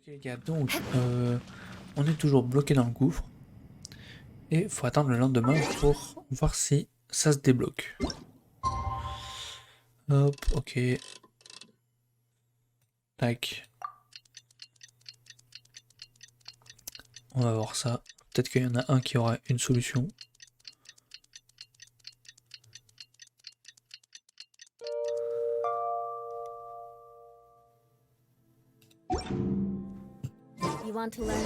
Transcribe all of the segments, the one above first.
Les gars, donc on est toujours bloqué dans le gouffre et il faut attendre le lendemain pour voir si ça se débloque. Hop, ok. Tac. On va voir ça. Peut-être qu'il y en a un qui aura une solution. You want to learn?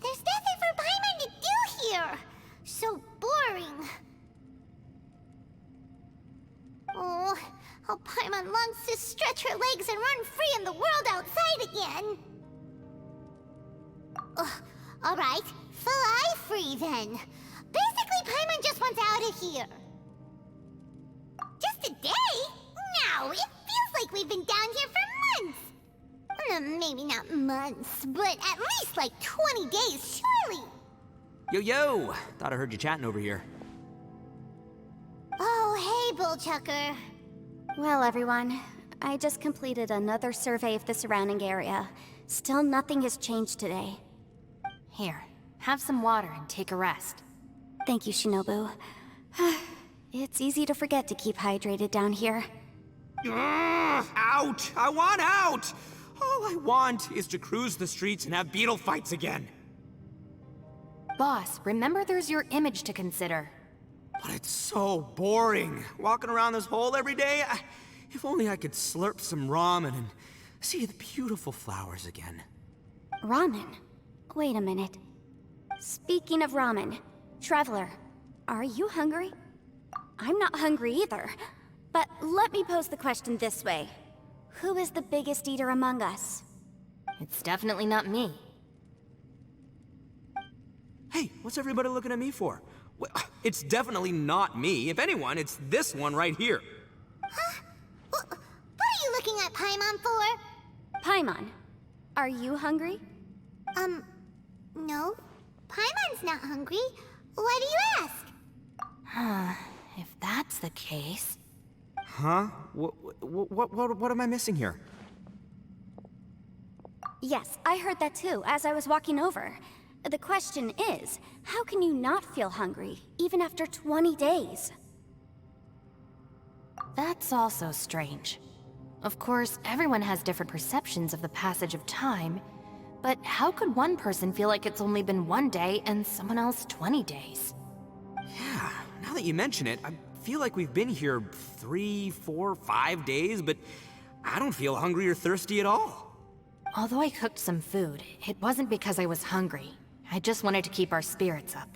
There's nothing for Paimon to do here. So boring. Oh, how Paimon longs to stretch her legs and run free in the world outside again. All right, fly free then. Basically, Paimon just wants out of here. Just a day? No, it feels like we've been down here for months. Maybe not months, but at least like 20 days, surely. Yo! Thought I heard you chatting over here. Oh, hey, Bullchucker. Well, everyone, I just completed another survey of the surrounding area. Still nothing has changed today. Here, have some water and take a rest. Thank you, Shinobu. It's easy to forget to keep hydrated down here. Out! I want out! All I want is to cruise the streets and have beetle fights again. Boss, remember there's your image to consider. But it's so boring, walking around this hole every day. If only I could slurp some ramen and see the beautiful flowers again. Ramen? Wait a minute. Speaking of ramen, Traveler, are you hungry? I'm not hungry either. But let me pose the question this way. Who is the biggest eater among us? It's definitely not me. Hey, what's everybody looking at me for? Well, it's definitely not me. If anyone, it's this one right here. Huh? What are you looking at Paimon for? Paimon, are you hungry? No. Paimon's not hungry. Why do you ask? If that's the case... Huh? What am I missing here? Yes, I heard that too, as I was walking over. The question is, how can you not feel hungry, even after 20 days? That's also strange. Of course, everyone has different perceptions of the passage of time, but how could one person feel like it's only been 1 day and someone else 20 days? Yeah, now that you mention it, I feel like we've been here 3, 4, 5 days, but I don't feel hungry or thirsty at all. Although I cooked some food, it wasn't because I was hungry. I just wanted to keep our spirits up.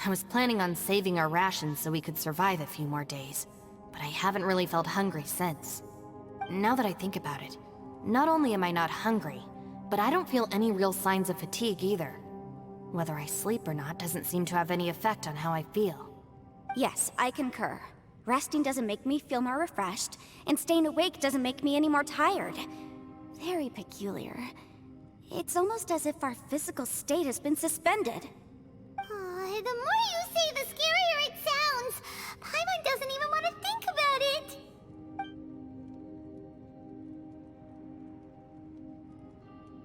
I was planning on saving our rations so we could survive a few more days, but I haven't really felt hungry since. Now that I think about it, not only am I not hungry, but I don't feel any real signs of fatigue either. Whether I sleep or not doesn't seem to have any effect on how I feel. Yes, I concur. Resting doesn't make me feel more refreshed, and staying awake doesn't make me any more tired. Very peculiar. It's almost as if our physical state has been suspended. The more you say, the scarier it sounds. Paimon doesn't even want to think about it.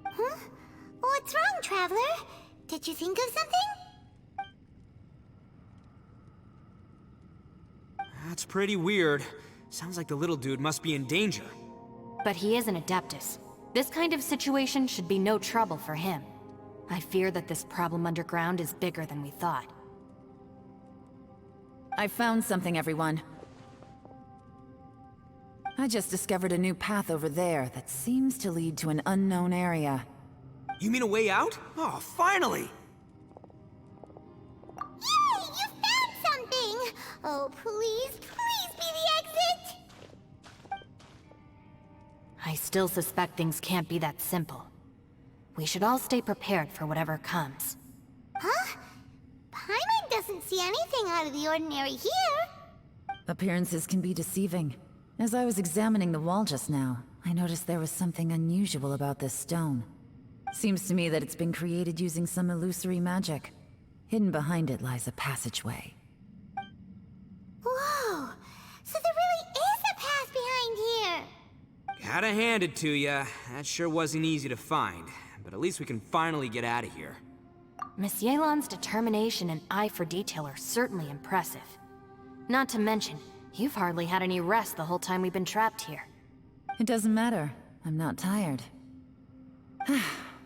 Huh? What's wrong, Traveler? Did you think of something? That's pretty weird. Sounds like the little dude must be in danger. But he is an Adeptus. This kind of situation should be no trouble for him. I fear that this problem underground is bigger than we thought. I found something, everyone. I just discovered a new path over there that seems to lead to an unknown area. You mean a way out? Oh, finally! Yay! You found something! Oh, please be the exit! I still suspect things can't be that simple. We should all stay prepared for whatever comes. Huh? Paimon doesn't see anything out of the ordinary here. Appearances can be deceiving. As I was examining the wall just now, I noticed there was something unusual about this stone. Seems to me that it's been created using some illusory magic. Hidden behind it lies a passageway. Gotta hand it to ya. That sure wasn't easy to find. But at least we can finally get out of here. Miss Yelan's determination and eye for detail are certainly impressive. Not to mention, you've hardly had any rest the whole time we've been trapped here. It doesn't matter. I'm not tired.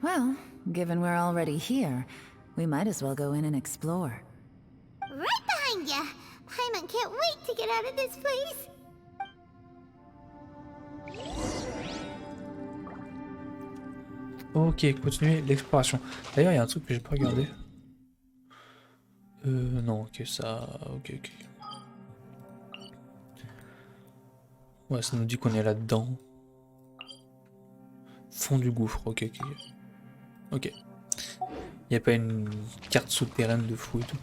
Well, given we're already here, we might as well go in and explore. Right behind ya! Paimon can't wait to get out of this place! Ok, continuer l'exploration. D'ailleurs, il y a un truc que j'ai pas regardé. Non, ok, ça... Ok, ok. Ouais, ça nous dit qu'on est là-dedans. Fond du gouffre, ok, ok. Ok. Il n'y a pas une carte souterraine de fou et tout.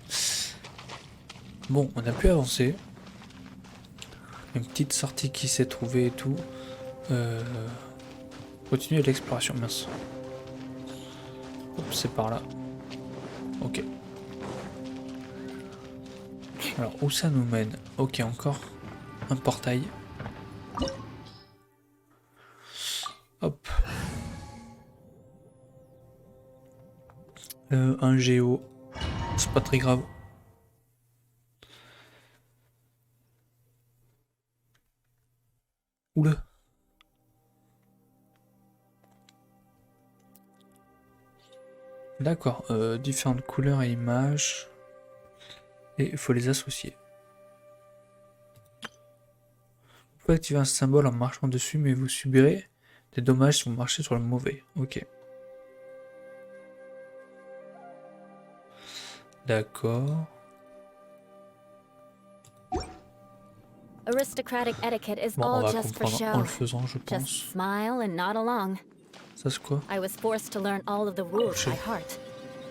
Bon, on a pu avancer. Une petite sortie qui s'est trouvée et tout. Continuer l'exploration, mince. Hop, c'est par là. Ok. Alors, où ça nous mène? Ok, encore un portail. Hop. Un géo. C'est pas très grave. Oula. D'accord, différentes couleurs et images. Et il faut les associer. Vous pouvez activer un symbole en marchant dessus, mais vous subirez des dommages si vous marchez sur le mauvais. Ok. D'accord. Aristocratic etiquette is Bon, on all va just for comprendre en show. le faisant, je Just pense. smile and nod along. Ça c'est quoi? I was forced to learn all of the rules by heart,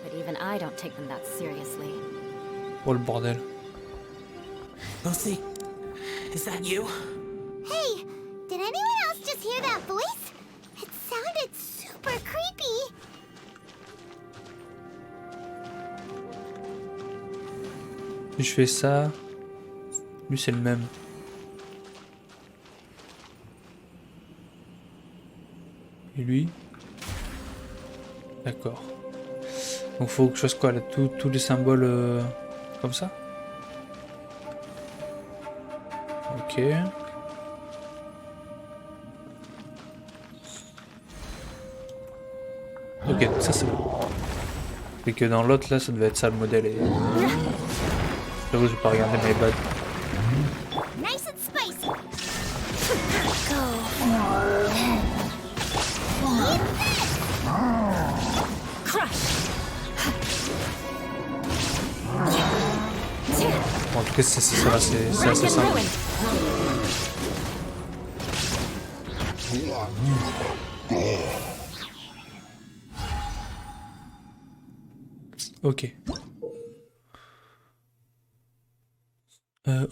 but even I don't take them that seriously. Oh le bordel. Lucy, is that you? Hey, did anyone else just hear that voice? It sounded super creepy. Si je fais ça, lui c'est le même. Et lui? D'accord. Donc faut que je fasse quoi là? Tous les symboles comme ça? Ok. Ok, donc ça c'est bon. Et que dans l'autre là, ça devait être ça le modèle. Et... j'avoue, j'ai pas regardé my bad. Nice and spicy. Bon, en tout cas, c'est ça va, c'est assez simple. Ok.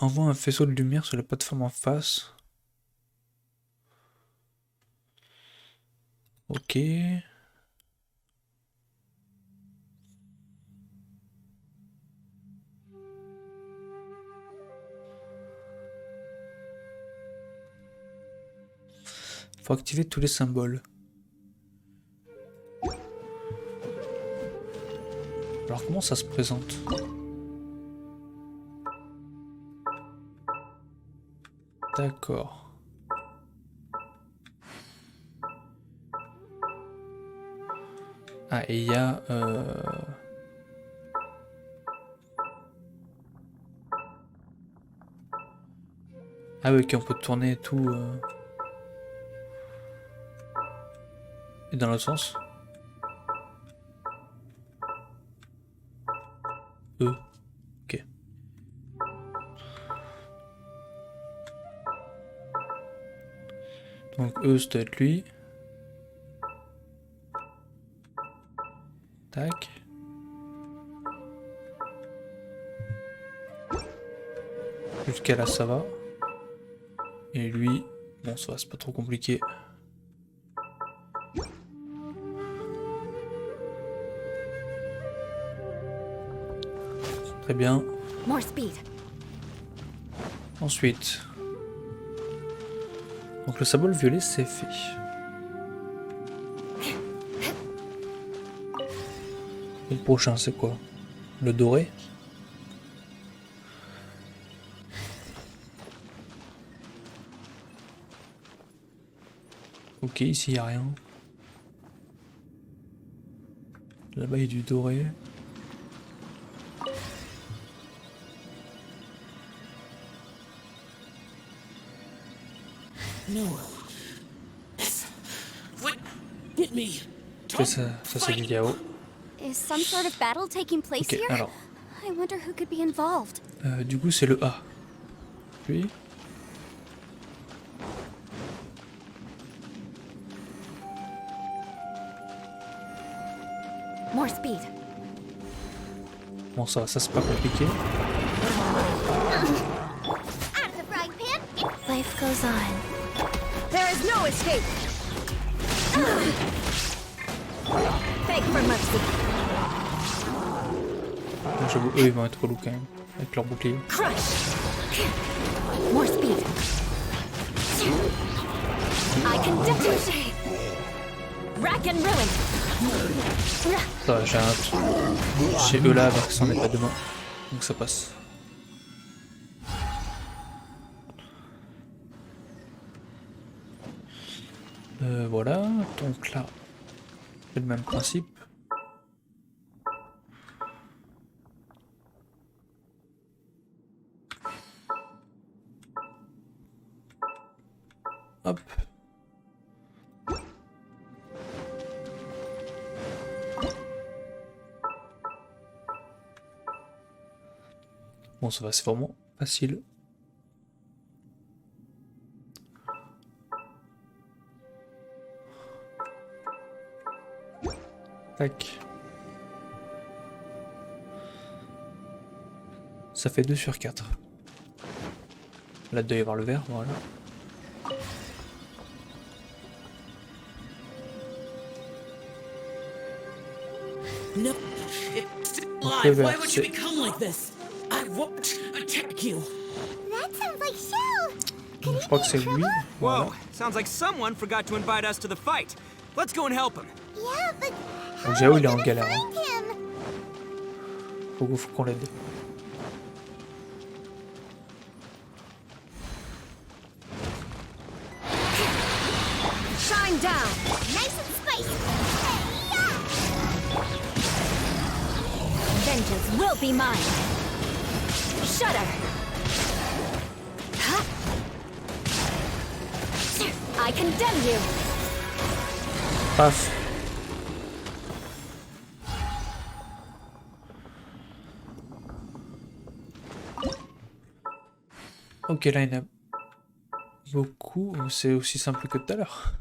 Envoie un faisceau de lumière sur la plateforme en face. Ok. Faut activer tous les symboles. Alors comment ça se présente? D'accord. Ah, et il y a... ah oui, ok, on peut tourner tout... Et dans l'autre sens? Ok. Donc ça doit être lui. Tac. Jusqu'à là ça va. Et lui, bon ça va, c'est pas trop compliqué. Très bien. More speed. Ensuite, Donc le symbole violet c'est fait. Et le prochain c'est quoi? Le doré? Ok, ici il n'y a rien. Là-bas il y a du doré. Ok, ça c'est du Yao. Is some sort of battle taking place Ok, here? alors. I wonder who could be involved. Du coup c'est le A. Puis. More speed. Bon ça c'est pas compliqué. Out of the frying pan. Life goes on. There is no escape. Beg for mercy. J'avoue, eux ils vont être relous quand même. Avec leur bouclier. Crush. More speed. I can detonate. Rack and ruin. Ça va, j'ai un... Chez eux là, avec c'en est pas demain. Donc ça passe. Voilà, donc là, c'est le même principe. Hop. Bon, ça va, c'est vraiment facile. Tac. Ça fait 2 sur 4. Là, il doit y avoir le vert, voilà. No, it's alive. Why would you become like this? I won't attack you. That sounds like Shell. Je crois que c'est lui. Voilà. Whoa, sounds like someone forgot to invite us to the fight. Let's go and help him. Yeah, but Donc how Jao are we il est en gonna galère. find him? Faut qu'on l'aide. Shine down. Nice and spicy. Hey-ya! Vengeance will be mine. Shudder. Huh? I condemn you. Paf. Ok, là il y en a beaucoup. C'est aussi simple que tout à l'heure.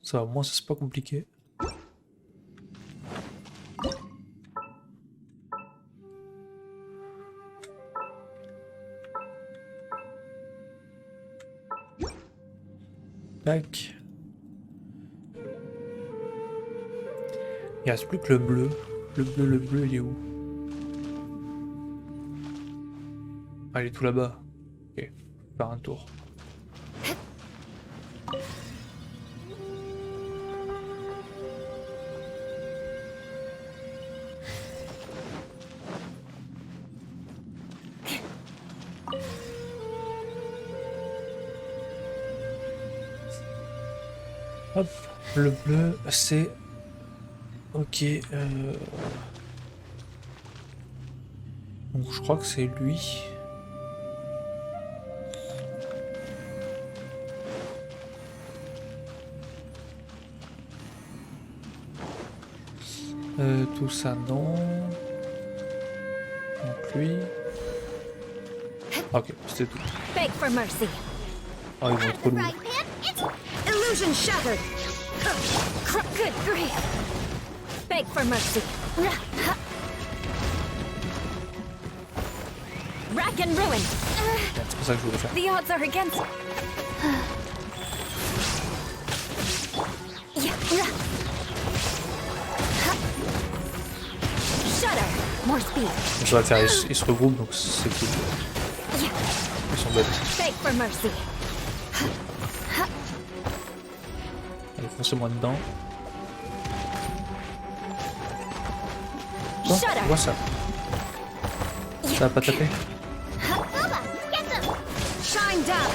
Ça va, au moins ça c'est pas compliqué. Tac. Il reste plus que le bleu. Le bleu, il est où? Ah, il est tout là-bas. Ok, faire un tour. Hop, le bleu, c'est... Ok, donc je crois que c'est lui. Tout ça non. Donc lui. Ok, c'était tout. Beg for mercy. Oh, ils vont être relous. Frying pan. It's Illusion shattered. Good grief. Beg for mercy. Rack and ruin. C'est pour ça que je voulais faire. The odds are against. Shudder. More speed. Ça va faire, ils se regroupent donc c'est cool. sont bêtes. Beg for mercy. Allez, foncez-moi dedans. Oh, vois ça. Ça va pas taper. Boba, get them! Shine down.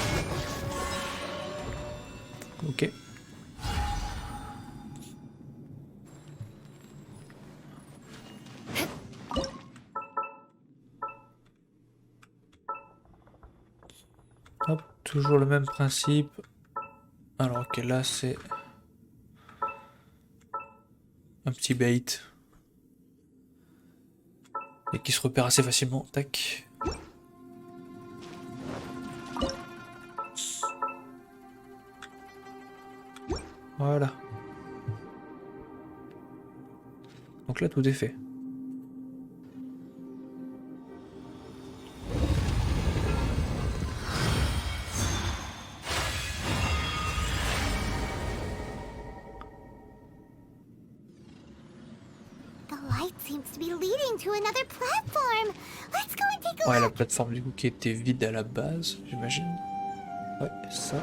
Ok. Hop, toujours le même principe. Alors ok, là c'est un petit bait. Et qui se repère assez facilement. Tac. Voilà. Donc là tout est fait. The light seems to be leading to another platform. Let's go and take a Ouais, la look. plateforme du coup qui était vide à la base, j'imagine. Ouais, ça.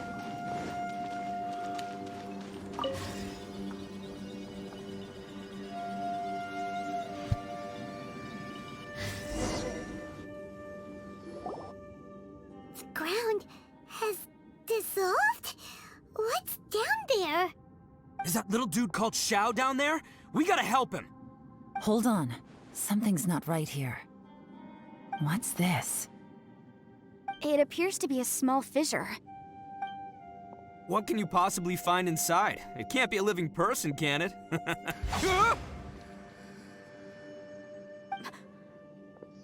The ground has dissolved? What's down there? Is that little dude called Xiao down there? We gotta help him. Hold on. Something's not right here. What's this? It appears to be a small fissure. What can you possibly find inside? It can't be a living person, can it?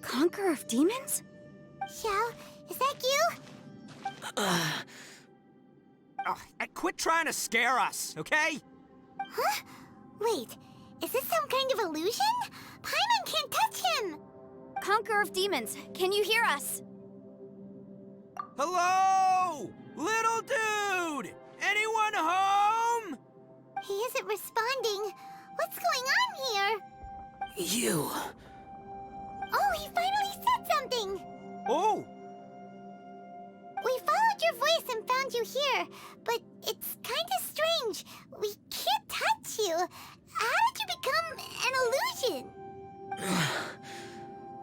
Conqueror of demons? Xiao, is that you? Quit trying to scare us, okay? Huh? Wait, is this some kind of illusion? Paimon can't touch him! Conqueror of demons, can you hear us? Hello? Little dude! Anyone home? He isn't responding. What's going on here? You. Oh, he finally said something! Oh! We followed your voice and found you here, but it's kinda strange. We can't touch you. How did you become an illusion?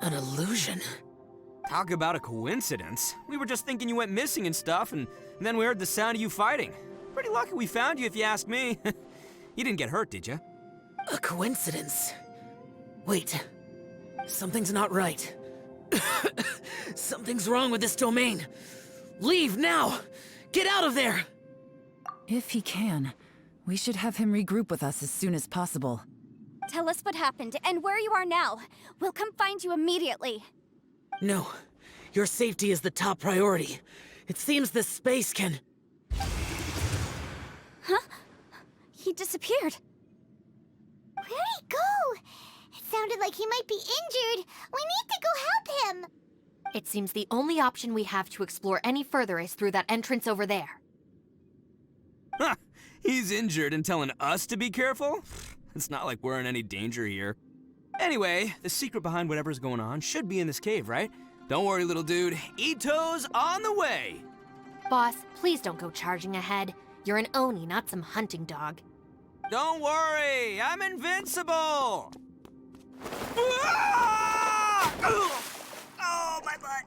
An illusion? Talk about a coincidence. We were just thinking you went missing and stuff, and then we heard the sound of you fighting. Pretty lucky we found you, if you ask me. You didn't get hurt, did you? A coincidence? Wait. Something's not right. Something's wrong with this domain. Leave now! Get out of there! If he can, we should have him regroup with us as soon as possible. Tell us what happened and where you are now. We'll come find you immediately. No. Your safety is the top priority. It seems this space can... Huh? He disappeared. Where'd he go? It sounded like he might be injured. We need to go help him. It seems the only option we have to explore any further is through that entrance over there. Huh. He's injured and telling us to be careful? It's not like we're in any danger here. Anyway, the secret behind whatever's going on should be in this cave, right? Don't worry, little dude. Ito's on the way! Boss, please don't go charging ahead. You're an Oni, not some hunting dog. Don't worry, I'm invincible! Ah! Oh, my butt!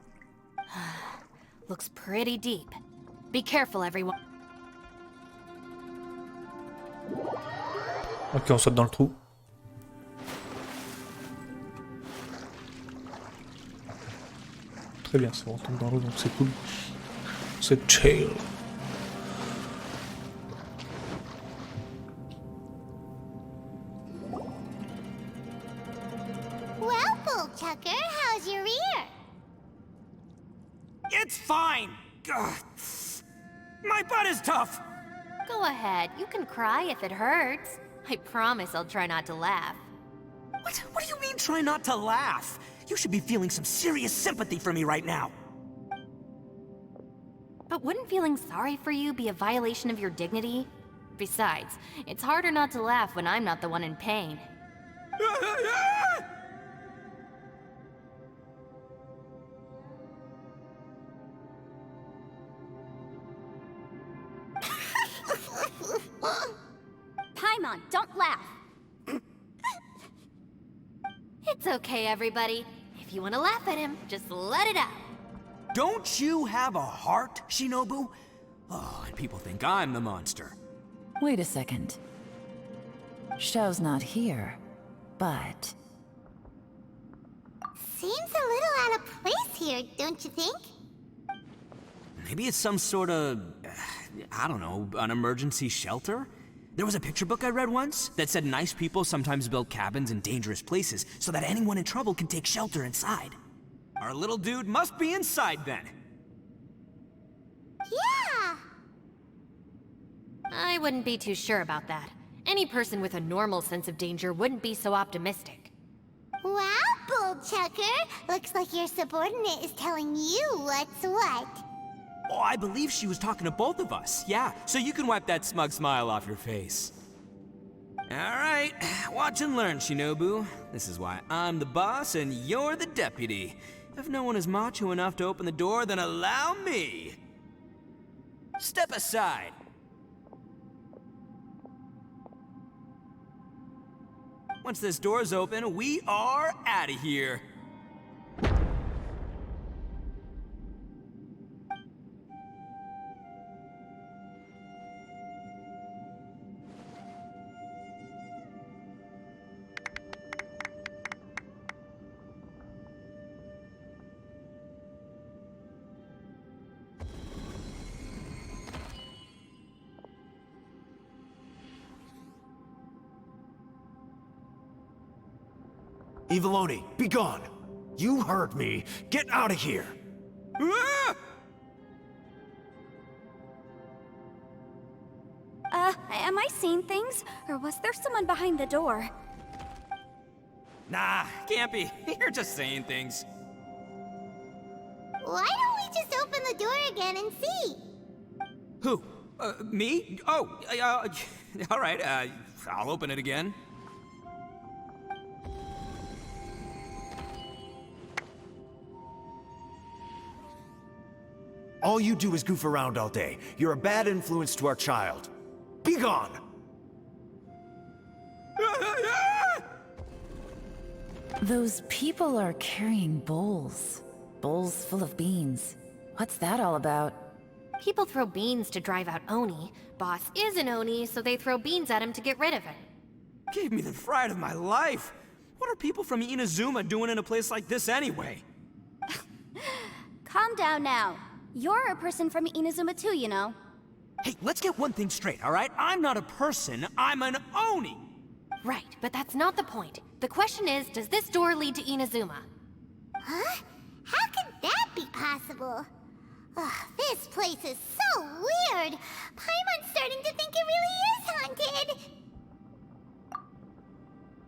Looks pretty deep. Be careful, everyone. Ok, on saute dans le trou. Très bien, ça on tombe dans l'eau donc c'est cool. C'est chill. Well, Bullchucker, how's your ear? It's fine! Ugh. My butt is tough! Go ahead, you can cry if it hurts. I promise I'll try not to laugh. What do you mean try not to laugh? You should be feeling some serious sympathy for me right now. But wouldn't feeling sorry for you be a violation of your dignity? Besides, it's harder not to laugh when I'm not the one in pain. on, don't laugh. It's okay, everybody. If you want to laugh at him, just let it out. Don't you have a heart, Shinobu? Oh, and people think I'm the monster. Wait a second. Xiao's not here, but... Seems a little out of place here, don't you think? Maybe it's some sort of, I don't know, an emergency shelter? There was a picture book I read once that said nice people sometimes build cabins in dangerous places so that anyone in trouble can take shelter inside. Our little dude must be inside then. Yeah! I wouldn't be too sure about that. Any person with a normal sense of danger wouldn't be so optimistic. Wow, Bull Chucker! Looks like your subordinate is telling you what's what. Oh, I believe she was talking to both of us. Yeah, so you can wipe that smug smile off your face. All right, watch and learn, Shinobu. This is why I'm the boss and you're the deputy. If no one is macho enough to open the door, then allow me. Step aside. Once this door's open, we are out of here. Eviloni, be gone! You heard me! Get out of here! Ah! Am I seeing things? Or was there someone behind the door? Nah, can't be. You're just saying things. Why don't we just open the door again and see? Who? Me? Oh, all right, I'll open it again. All you do is goof around all day. You're a bad influence to our child. Be gone! Those people are carrying bowls. Bowls full of beans. What's that all about? People throw beans to drive out Oni. Boss is an Oni, so they throw beans at him to get rid of him. Gave me the fright of my life. What are people from Inazuma doing in a place like this anyway? Calm down now. You're a person from Inazuma too, you know. Hey, let's get one thing straight, all right? I'm not a person, I'm an Oni! Right, but that's not the point. The question is, does this door lead to Inazuma? Huh? How could that be possible? Ugh, this place is so weird! Paimon's starting to think it really is haunted!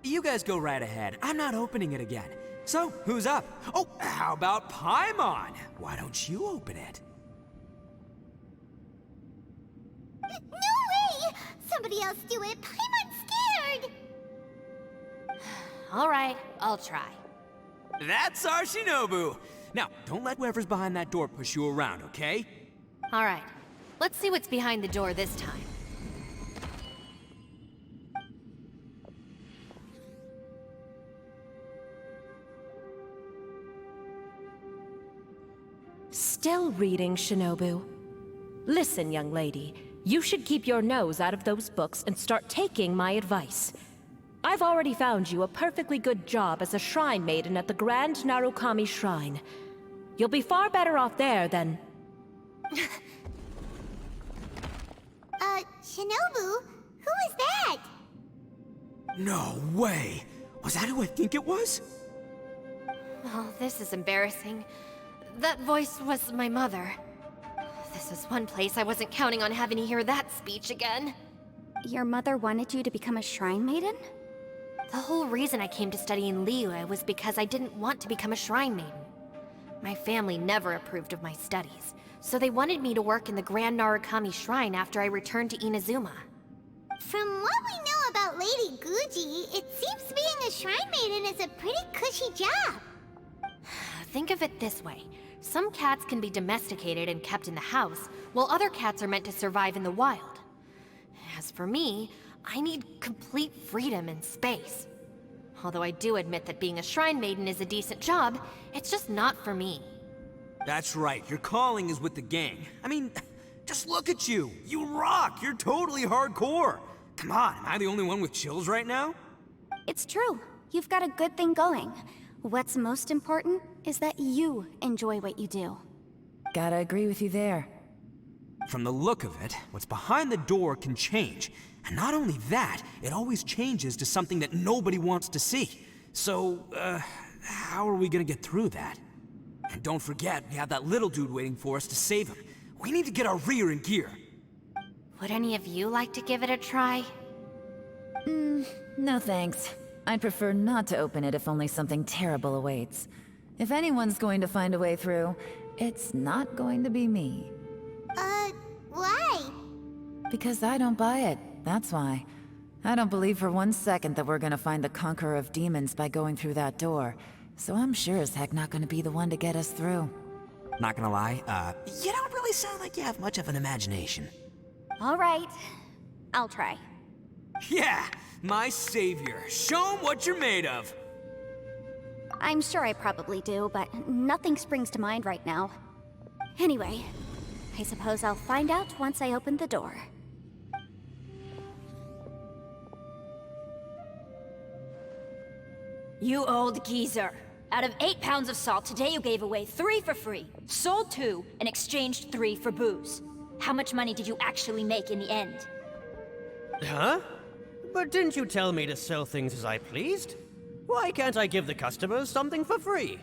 You guys go right ahead. I'm not opening it again. So, who's up? Oh, how about Paimon? Why don't you open it? No way! Somebody else do it! Paimon's scared! All right, I'll try. That's our Shinobu! Now, don't let whoever's behind that door push you around, okay? All right, let's see what's behind the door this time. Still reading, Shinobu. Listen, young lady. You should keep your nose out of those books and start taking my advice. I've already found you a perfectly good job as a shrine maiden at the Grand Narukami Shrine. You'll be far better off there than... Shinobu? Who is that? No way! Was that who I think it was? Oh, this is embarrassing. That voice was my mother. This is one place I wasn't counting on having to hear that speech again. Your mother wanted you to become a shrine maiden? The whole reason I came to study in Liyue was because I didn't want to become a shrine maiden. My family never approved of my studies, so they wanted me to work in the Grand Narukami Shrine after I returned to Inazuma. From what we know about Lady Guji, it seems being a shrine maiden is a pretty cushy job. Think of it this way. Some cats can be domesticated and kept in the house, while other cats are meant to survive in the wild. As for me, I need complete freedom and space. Although I do admit that being a shrine maiden is a decent job, it's just not for me. That's right, your calling is with the gang. I mean, just look at you. You rock, you're totally hardcore. Come on, am I the only one with chills right now? It's true. You've got a good thing going. What's most important is that you enjoy what you do. Gotta agree with you there. From the look of it, what's behind the door can change. And not only that, it always changes to something that nobody wants to see. So, how are we gonna get through that? And don't forget, we have that little dude waiting for us to save him. We need to get our rear in gear. Would any of you like to give it a try? No thanks. I'd prefer not to open it if only something terrible awaits. If anyone's going to find a way through, it's not going to be me. Why? Because I don't buy it, that's why. I don't believe for 1 second that we're gonna find the Conqueror of Demons by going through that door. So I'm sure as heck not gonna be the one to get us through. Not gonna lie, you don't really sound like you have much of an imagination. All right. I'll try. Yeah, my savior. Show 'em what you're made of. I'm sure I probably do, but nothing springs to mind right now. Anyway, I suppose I'll find out once I open the door. You old geezer. Out of 8 pounds of salt, today you gave away 3 for free, sold 2, and exchanged 3 for booze. How much money did you actually make in the end? Huh? But didn't you tell me to sell things as I pleased? Why can't I give the customers something for free?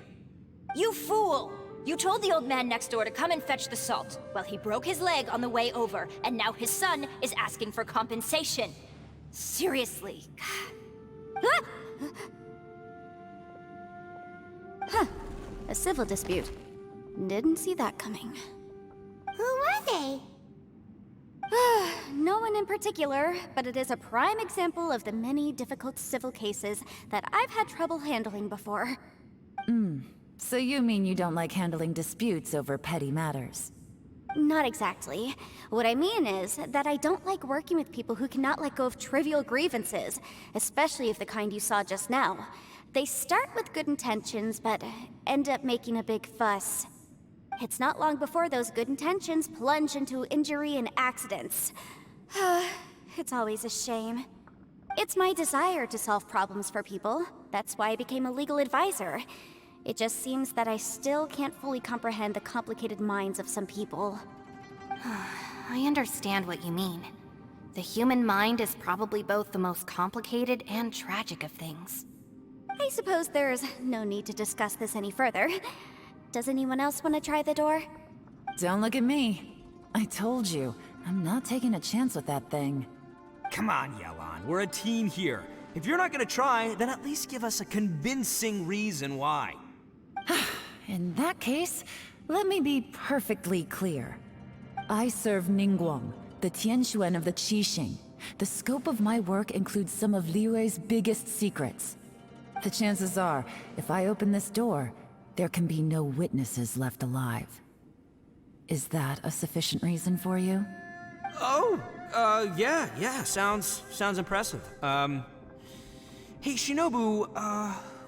You fool! You told the old man next door to come and fetch the salt. Well, he broke his leg on the way over, and now his son is asking for compensation. Seriously. Huh. A civil dispute. Didn't see that coming. Who were they? No one in particular, but it is a prime example of the many difficult civil cases that I've had trouble handling before. So you mean you don't like handling disputes over petty matters? Not exactly. What I mean is that I don't like working with people who cannot let go of trivial grievances, especially of the kind you saw just now. They start with good intentions, but end up making a big fuss. It's not long before those good intentions plunge into injury and accidents. It's always a shame. It's my desire to solve problems for people. That's why I became a legal advisor. It just seems that I still can't fully comprehend the complicated minds of some people. I understand what you mean. The human mind is probably both the most complicated and tragic of things. I suppose there's no need to discuss this any further. Does anyone else want to try the door? Don't look at me. I told you, I'm not taking a chance with that thing. Come on, Yelan, we're a team here. If you're not gonna try, then at least give us a convincing reason why. In that case, let me be perfectly clear. I serve Ningguang, the Tianxuan of the Qixing. The scope of my work includes some of Liyue's biggest secrets. The chances are, if I open this door, there can be no witnesses left alive. Is that a sufficient reason for you? Oh, yeah, sounds impressive. Hey, Shinobu,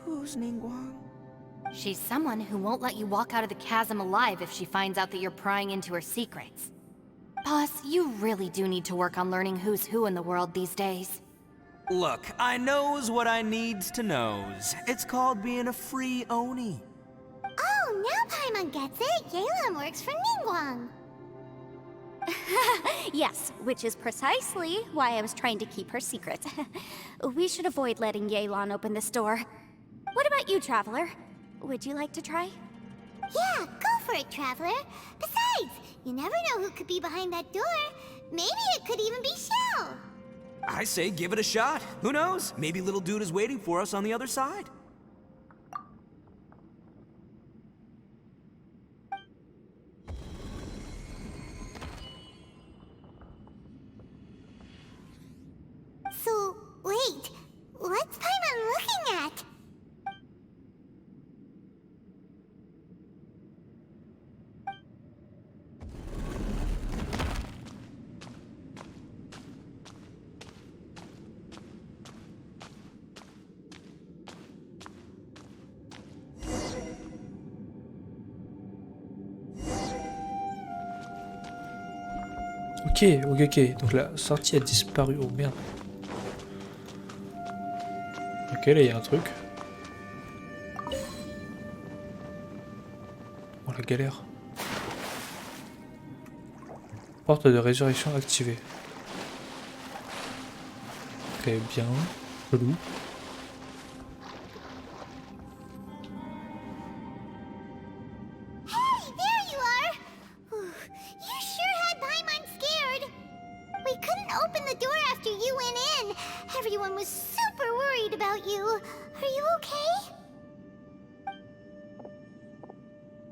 who's Ningguang? She's someone who won't let you walk out of the chasm alive if she finds out that you're prying into her secrets. Boss, you really do need to work on learning who's who in the world these days. Look, I knows what I needs to knows. It's called being a free Oni. Oh, now Paimon gets it. Yelan works for Ningguang. Yes, which is precisely why I was trying to keep her secret. We should avoid letting Yelan open this door. What about you, Traveler? Would you like to try? Yeah, go for it, Traveler. Besides, you never know who could be behind that door. Maybe it could even be Shell. I say give it a shot. Who knows? Maybe little dude is waiting for us on the other side. So, wait. What's Paimon looking at? Ok, ok, ok. Donc la sortie a disparu. Oh merde. Ok, là il y a un truc. Oh la galère. Porte de résurrection activée. Très bien. Chelou. Hey, there you are! You sure had Paimon scared. We couldn't open the door after you went in. Everyone was super worried about you. Are you okay?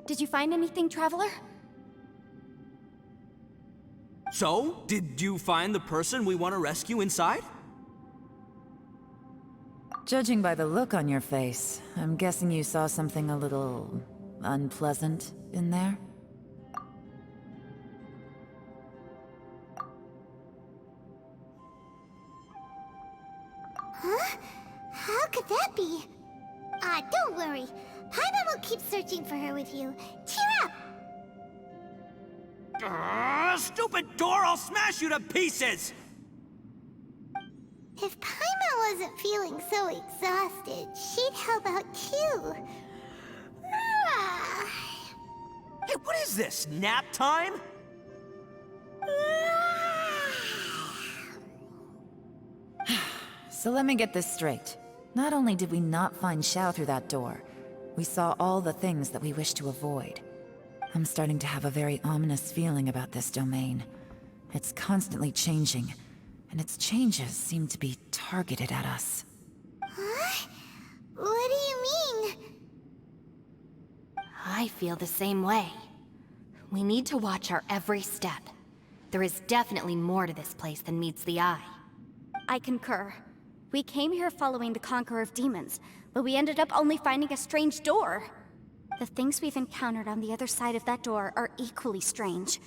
Did you find anything, Traveler? So, did you find the person we want to rescue inside? Judging by the look on your face, I'm guessing you saw something a little unpleasant in there? Huh? How could that be? Don't worry. Paimon will keep searching for her with you. Cheer up! Stupid door! I'll smash you to pieces! If Paimon wasn't feeling so exhausted, she'd help out too. Hey, what is this? Nap time? So let me get this straight. Not only did we not find Xiao through that door, we saw all the things that we wish to avoid. I'm starting to have a very ominous feeling about this domain. It's constantly changing, and its changes seem to be targeted at us. Huh? What do you mean? I feel the same way. We need to watch our every step. There is definitely more to this place than meets the eye. I concur. We came here following the Conqueror of Demons, but we ended up only finding a strange door. The things we've encountered on the other side of that door are equally strange.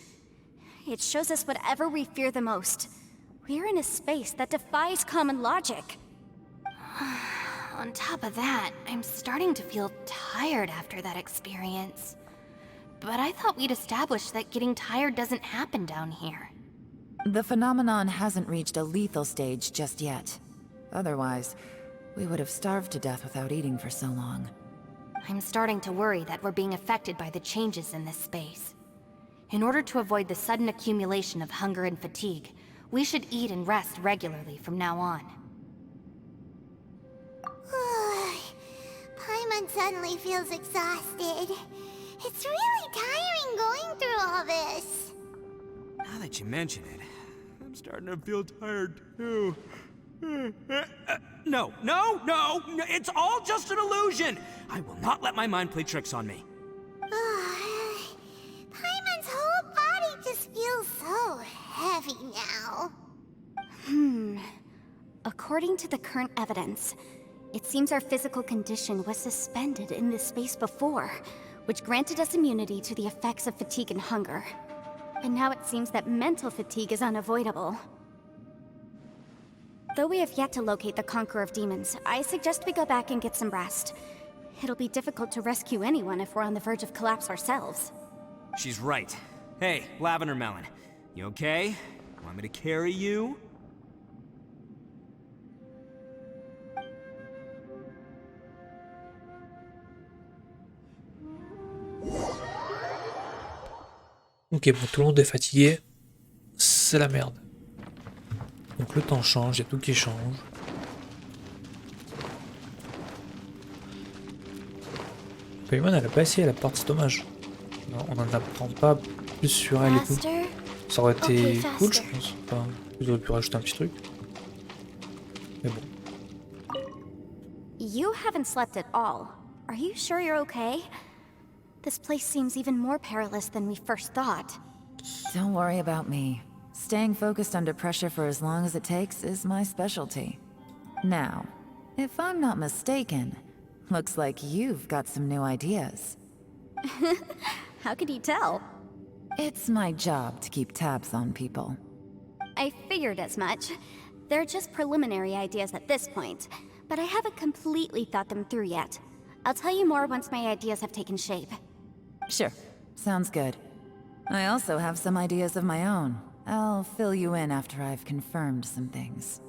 It shows us whatever we fear the most. We're in a space that defies common logic. On top of that, I'm starting to feel tired after that experience. But I thought we'd established that getting tired doesn't happen down here. The phenomenon hasn't reached a lethal stage just yet. Otherwise, we would have starved to death without eating for so long. I'm starting to worry that we're being affected by the changes in this space. In order to avoid the sudden accumulation of hunger and fatigue, we should eat and rest regularly from now on. Paimon suddenly feels exhausted. It's really tiring going through all this. Now that you mention it, I'm starting to feel tired too. No, it's all just an illusion! I will not let my mind play tricks on me. Paimon's whole body just feels so heavy now. According to the current evidence, it seems our physical condition was suspended in this space before, which granted us immunity to the effects of fatigue and hunger. But now it seems that mental fatigue is unavoidable. Though we have yet to locate the Conqueror of Demons, I suggest we go back and get some rest. It'll be difficult to rescue anyone if we're on the verge of collapse ourselves. She's right. Hey, Lavender Melon, you okay? Want me to carry you? Ok, bon, tout le monde est fatigué. C'est la merde. Donc le temps change, il y a tout qui change. Paimon, elle a pas essayé la porte, c'est dommage. Non, on n'en apprend pas plus sur elle et tout. Ça aurait été cool, je pense. Enfin, ils auraient pu rajouter un petit truc. Mais bon. You haven't slept at all. Are you sure you're okay? This place seems even more perilous than we first thought. Don't worry about me. Staying focused under pressure for as long as it takes is my specialty. Now, if I'm not mistaken, looks like you've got some new ideas. How could you tell? It's my job to keep tabs on people. I figured as much. They're just preliminary ideas at this point, but I haven't completely thought them through yet. I'll tell you more once my ideas have taken shape. Sure, sounds good. I also have some ideas of my own. I'll fill you in after I've confirmed some things.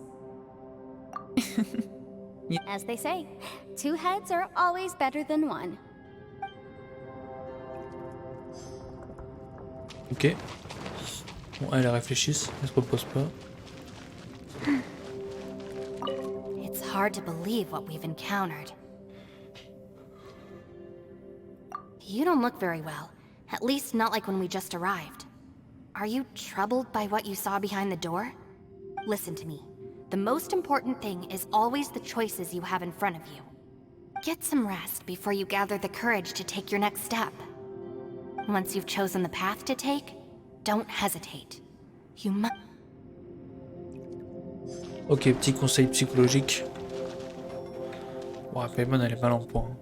As they say, 2 heads are always better than 1. Ok. Bon, elle réfléchisse, elle se repose pas. It's hard to believe what we've encountered. You don't look very well. At least not like when we just arrived. Are you troubled by what you saw behind the door? Listen to me. The most important thing is always the choices you have in front of you. Get some rest before you gather the courage to take your next step. Once you've chosen the path to take, don't hesitate. You must... Ok, petit conseil psychologique. Bon, Paimon, elle est mal en point.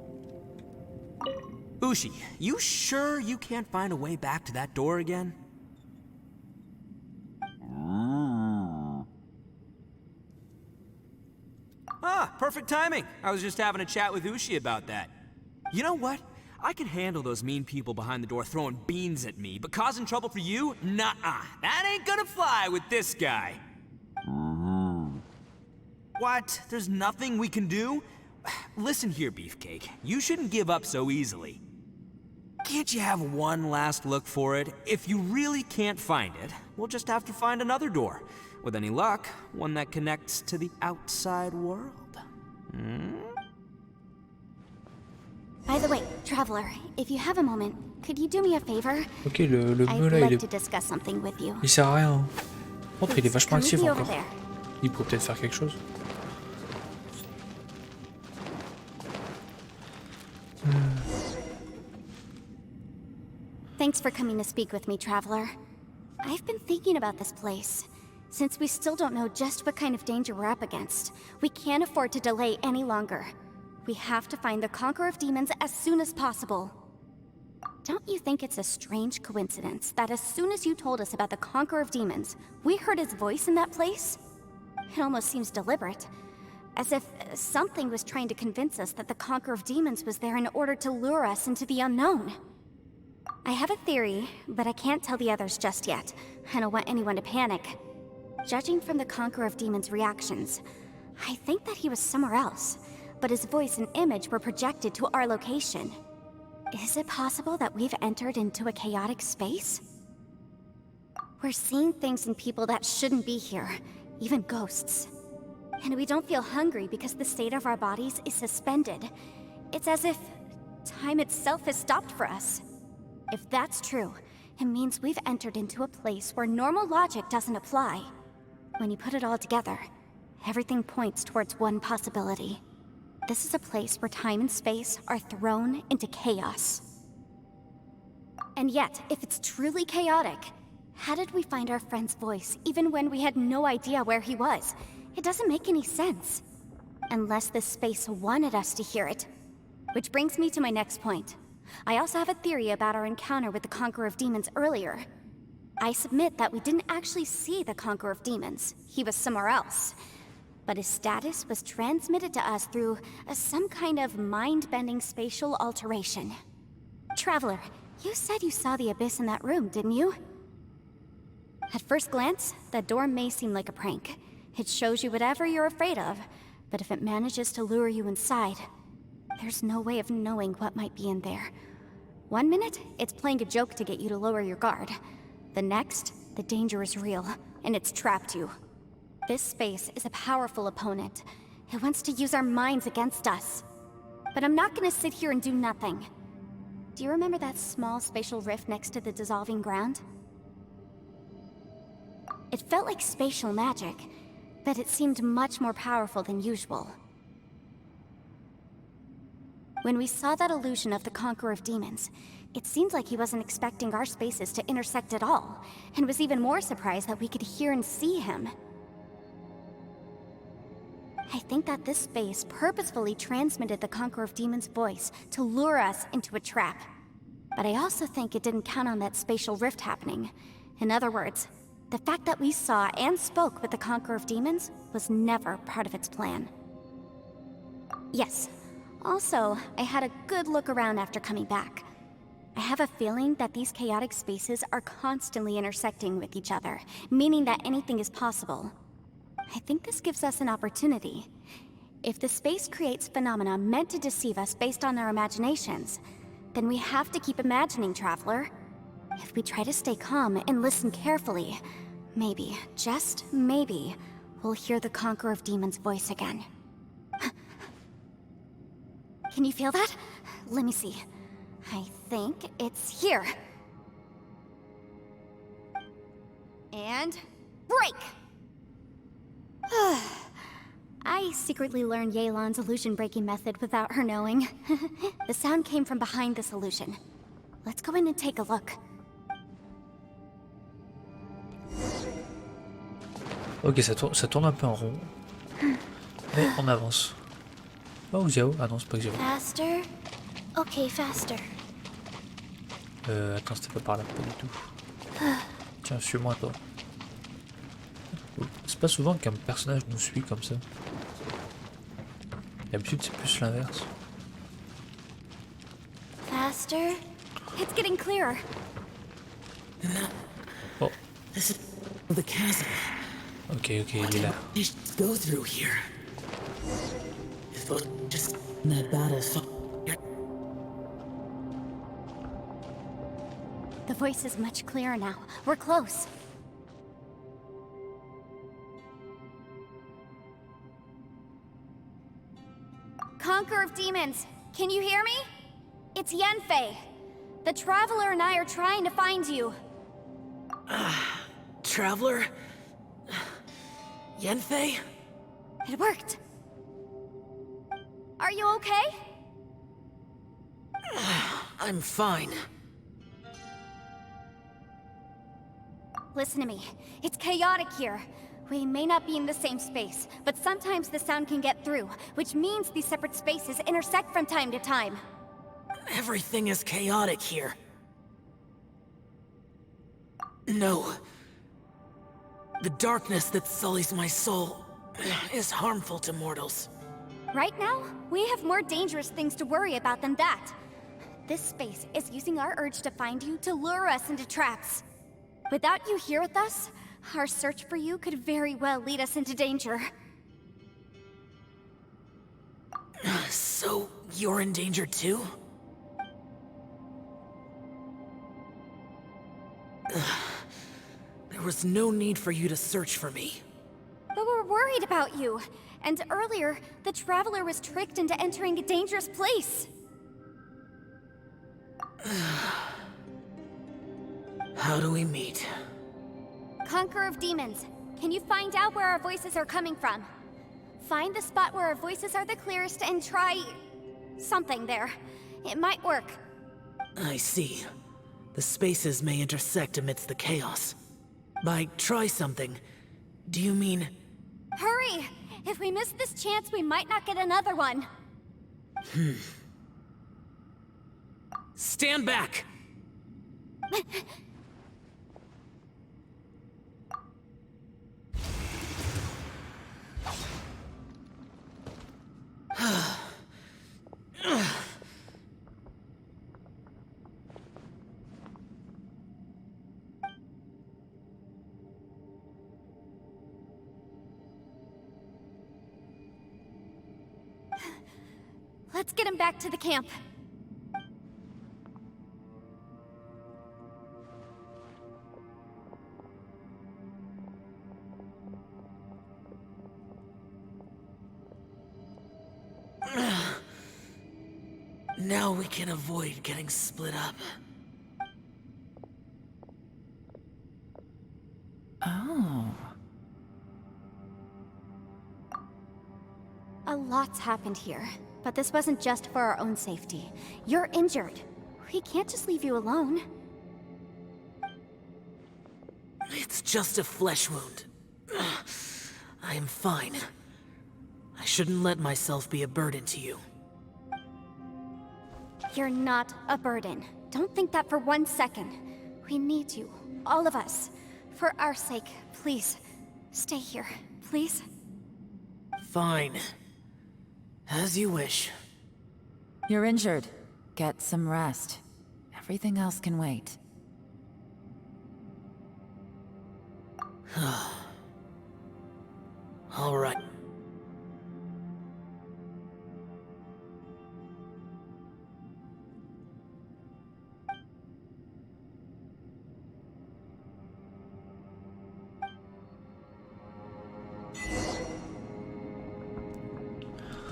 Ushi, you sure you can't find a way back to that door again? Ah, perfect timing. I was just having a chat with Ushi about that. You know what? I can handle those mean people behind the door throwing beans at me, but causing trouble for you? Nuh-uh. That ain't gonna fly with this guy. What? There's nothing we can do? Listen here, Beefcake. You shouldn't give up so easily. Can't you have one last look for it? If you really can't find it, we'll just have to find another door. With any luck, one that connects to the outside world. By the way, Traveler, if you have a moment, could you do me a favor? Ok, le I'd meux là, like il to discuss something with you. sert à rien. Contre, il est vachement Please, actif come with me encore. over there. Il pourrait peut-être faire quelque chose. Thanks for coming to speak with me, Traveler. I've been thinking about this place. Since we still don't know just what kind of danger we're up against, we can't afford to delay any longer. We have to find the Conqueror of Demons as soon as possible. Don't you think it's a strange coincidence that as soon as you told us about the Conqueror of Demons, we heard his voice in that place? It almost seems deliberate. As if something was trying to convince us that the Conqueror of Demons was there in order to lure us into the unknown. I have a theory, but I can't tell the others just yet. I don't want anyone to panic. Judging from the Conqueror of Demons' reactions, I think that he was somewhere else, but his voice and image were projected to our location. Is it possible that we've entered into a chaotic space? We're seeing things in people that shouldn't be here, even ghosts. And we don't feel hungry because the state of our bodies is suspended. It's as if time itself has stopped for us. If that's true, it means we've entered into a place where normal logic doesn't apply. When you put it all together, everything points towards one possibility. This is a place where time and space are thrown into chaos. And yet, if it's truly chaotic, how did we find our friend's voice even when we had no idea where he was? It doesn't make any sense. Unless this space wanted us to hear it. Which brings me to my next point. I also have a theory about our encounter with the Conqueror of Demons earlier. I submit that we didn't actually see the Conqueror of Demons. He was somewhere else. But his status was transmitted to us through some kind of mind-bending spatial alteration. Traveler, you said you saw the abyss in that room, didn't you? At first glance, that door may seem like a prank. It shows you whatever you're afraid of, but if it manages to lure you inside, there's no way of knowing what might be in there. One minute, it's playing a joke to get you to lower your guard. The next, the danger is real, and it's trapped you. This space is a powerful opponent. It wants to use our minds against us. But I'm not gonna sit here and do nothing. Do you remember that small spatial rift next to the dissolving ground? It felt like spatial magic, but it seemed much more powerful than usual. When we saw that illusion of the Conqueror of Demons, it seemed like he wasn't expecting our spaces to intersect at all, and was even more surprised that we could hear and see him. I think that this space purposefully transmitted the Conqueror of Demons' voice to lure us into a trap. But I also think it didn't count on that spatial rift happening. In other words, the fact that we saw and spoke with the Conqueror of Demons was never part of its plan. Yes. Also, I had a good look around after coming back. I have a feeling that these chaotic spaces are constantly intersecting with each other, meaning that anything is possible. I think this gives us an opportunity. If the space creates phenomena meant to deceive us based on our imaginations, then we have to keep imagining, Traveler. If we try to stay calm and listen carefully, maybe, just maybe, we'll hear the Conqueror of Demons' voice again. Can you feel that? Let me see. I think it's here. And break! I secretly learned Yelan's illusion-breaking method without her knowing. The sound came from behind this illusion. Let's go in and take a look. Ok, ça tourne un peu en rond. Mais on avance. Oh, Xiao. Ah non, c'est pas Xiao. Faster? Okay, faster. Attends, c'était pas par là, pas du tout. Tiens, suis-moi toi. C'est pas souvent qu'un personnage nous suit comme ça. D'habitude, c'est plus l'inverse. Faster? It's getting clearer. Oh. This is the chasm. Ok, il est là. Just go through here. If it was just that bad as fuck. The voice is much clearer now. We're close. Conqueror of Demons, can you hear me? It's Yanfei. The Traveler and I are trying to find you. Traveler? Yanfei? It worked. Are you okay? I'm fine. Listen to me. It's chaotic here. We may not be in the same space, but sometimes the sound can get through, which means these separate spaces intersect from time to time. Everything is chaotic here. No. The darkness that sullies my soul is harmful to mortals. Right now, we have more dangerous things to worry about than that. This space is using our urge to find you to lure us into traps. Without you here with us, our search for you could very well lead us into danger. So, you're in danger too? There was no need for you to search for me. But we're worried about you. And earlier, the Traveler was tricked into entering a dangerous place. How do we meet? Conqueror of Demons, can you find out where our voices are coming from? Find the spot where our voices are the clearest and try... something there. It might work. I see. The spaces may intersect amidst the chaos. By try something, do you mean... Hurry! If we miss this chance, we might not get another one. Stand back! Let's get him back to the camp. Now we can avoid getting split up. Oh. A lot's happened here, but this wasn't just for our own safety. You're injured. We can't just leave you alone. It's just a flesh wound. I am fine. I shouldn't let myself be a burden to you. You're not a burden. Don't think that for 1 second. We need you, all of us. For our sake, please, stay here, please. Fine. As you wish. You're injured. Get some rest. Everything else can wait. All right.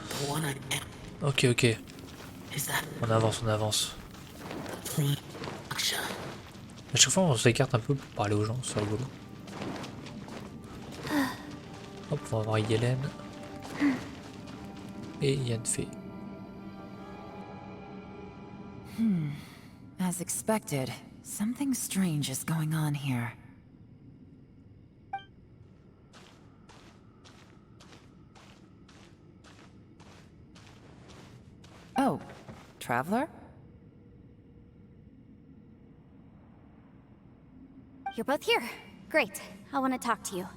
The one I am. Ok, ok. Is that On avance, on avance. the action? À chaque fois, on s'écarte un peu pour parler aux gens, c'est rigolo. Hop, on va voir Yellen. Et Yanfei. As expected, something strange is going on here. Oh, Traveler? You're both here. Great. I want to talk to you.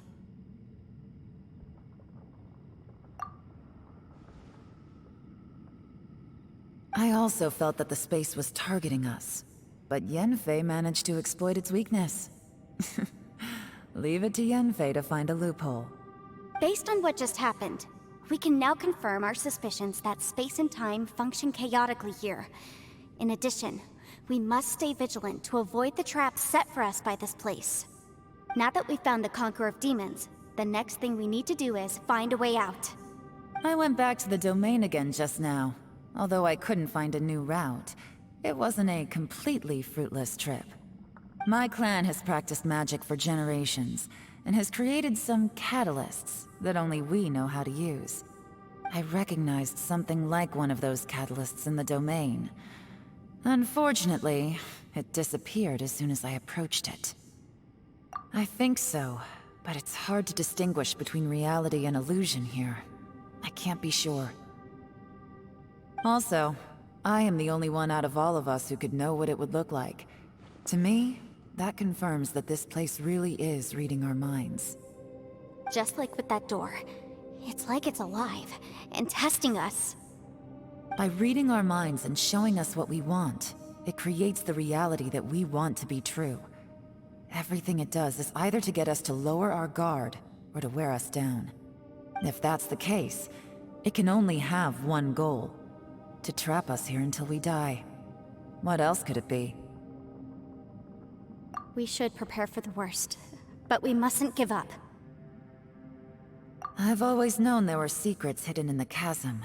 I also felt that the space was targeting us, but Yanfei managed to exploit its weakness. Leave it to Yanfei to find a loophole. Based on what just happened, we can now confirm our suspicions that space and time function chaotically here. In addition, we must stay vigilant to avoid the traps set for us by this place. Now that we've found the Conqueror of Demons, the next thing we need to do is find a way out. I went back to the domain again just now. Although I couldn't find a new route, it wasn't a completely fruitless trip. My clan has practiced magic for generations, and has created some catalysts that only we know how to use. I recognized something like one of those catalysts in the domain. Unfortunately, it disappeared as soon as I approached it. I think so, but it's hard to distinguish between reality and illusion here. I can't be sure. Also, I am the only one out of all of us who could know what it would look like. To me, that confirms that this place really is reading our minds. Just like with that door. It's like it's alive, and testing us. By reading our minds and showing us what we want, it creates the reality that we want to be true. Everything it does is either to get us to lower our guard, or to wear us down. If that's the case, it can only have one goal. To trap us here until we die. What else could it be? We should prepare for the worst, but we mustn't give up. I've always known there were secrets hidden in the chasm,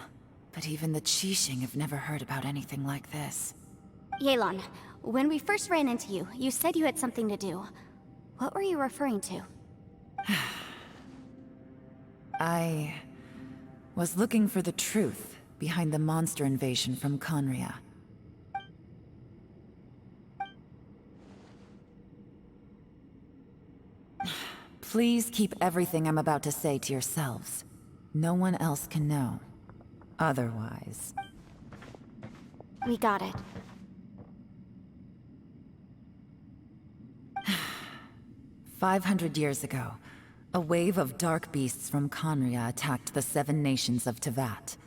but even the Qixing have never heard about anything like this. Yelan, when we first ran into you, you said you had something to do. What were you referring to? I was looking for the truth behind the monster invasion from Conria. Please keep everything I'm about to say to yourselves. No one else can know. Otherwise... We got it. 500 years ago, a wave of dark beasts from Conria attacked the 7 nations of Tevat.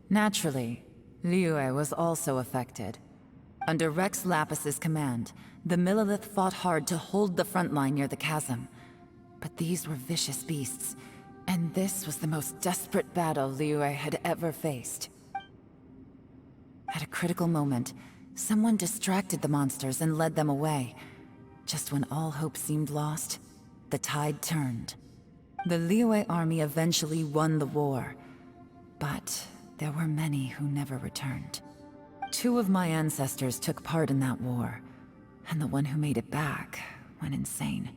Naturally, Liyue was also affected. Under Rex Lapis's command, the Millelith fought hard to hold the front line near the chasm. But these were vicious beasts, and this was the most desperate battle Liyue had ever faced. At a critical moment, someone distracted the monsters and led them away. Just when all hope seemed lost, the tide turned. The Liyue army eventually won the war, but there were many who never returned. 2 of my ancestors took part in that war, and the one who made it back went insane.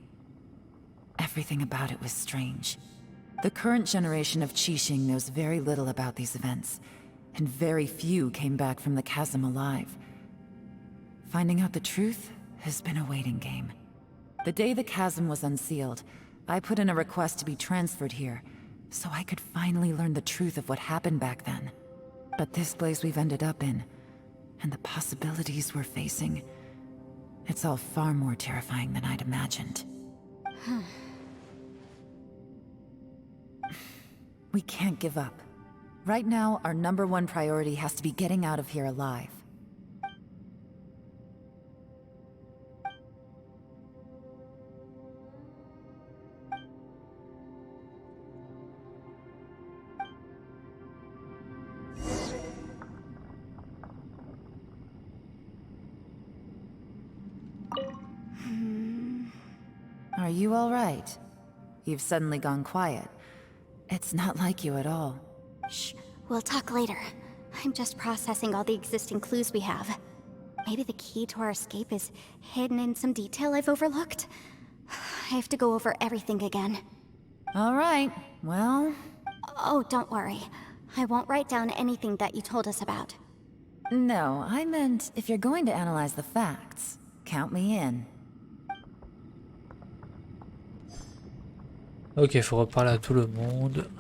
Everything about it was strange. The current generation of Qixing knows very little about these events, and very few came back from the chasm alive. Finding out the truth has been a waiting game. The day the chasm was unsealed, I put in a request to be transferred here, so I could finally learn the truth of what happened back then. But this place we've ended up in, and the possibilities we're facing, it's all far more terrifying than I'd imagined. We can't give up. Right now, our #1 priority has to be getting out of here alive. Are you alright? You've suddenly gone quiet. It's not like you at all. Shh, we'll talk later. I'm just processing all the existing clues we have. Maybe the key to our escape is hidden in some detail I've overlooked. I have to go over everything again. Alright, well... Oh, don't worry. I won't write down anything that you told us about. No, I meant if you're going to analyze the facts, count me in. Ok, faut reparler à tout le monde.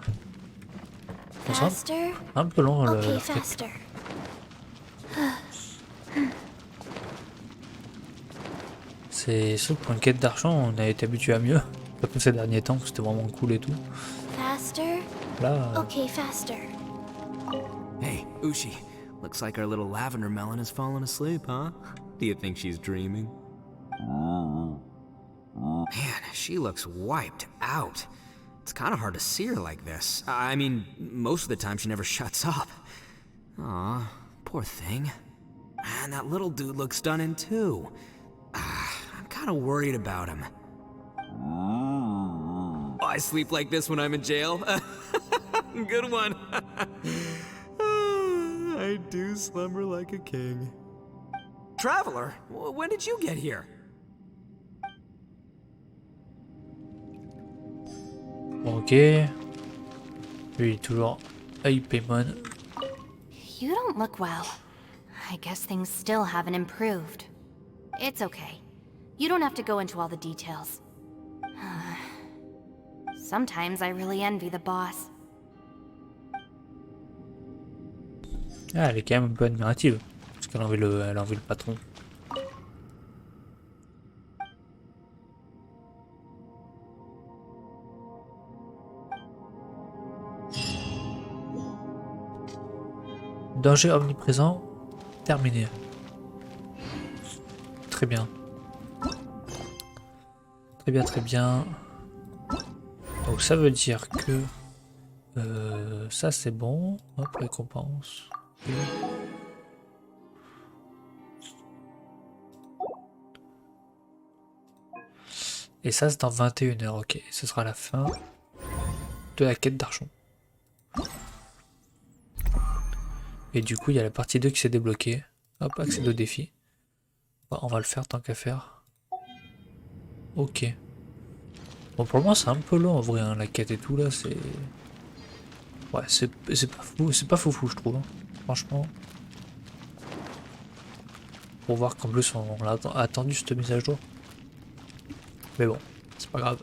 Faster? Un peu long le... Okay, faster. C'est sûr que pour une quête d'archon, on a été habitué à mieux. Comme ces derniers temps, c'était vraiment cool et tout. Faster? Là... Okay, faster. Hey, Ushi. Looks like our little lavender melon has fallen asleep, huh? Do you think she's dreaming? Man, she looks wiped out. It's kind of hard to see her like this. I mean, most of the time she never shuts up. Aw, poor thing. Man, that little dude looks done in too. I'm kind of worried about him. Oh, I sleep like this when I'm in jail. Good one. I do slumber like a king. Traveler, when did you get here? Ok. Lui, il est toujours hypémon. You don't look well. I guess things still haven't improved. It's okay. You don't have to go into all the details. Sometimes I really envy the boss. Ah, elle est quand même un peu admirative. Parce qu'elle elle envie le patron. Danger omniprésent, terminé. Très bien. Très bien, très bien. Donc ça veut dire que ça c'est bon. Hop, récompense. Et ça c'est dans 21 h, ok. Ce sera la fin de la quête d'archon. Et du coup il y a la partie 2 qui s'est débloquée. Hop, accéder au défi. Bon, on va le faire tant qu'à faire. Ok. Bon pour moi c'est un peu long en vrai, hein, la quête et tout là, c'est... Ouais, c'est pas fou, c'est pas foufou je trouve. Hein. Franchement. Pour voir qu'en plus on l'a attendu cette mise à jour. Mais bon, c'est pas grave.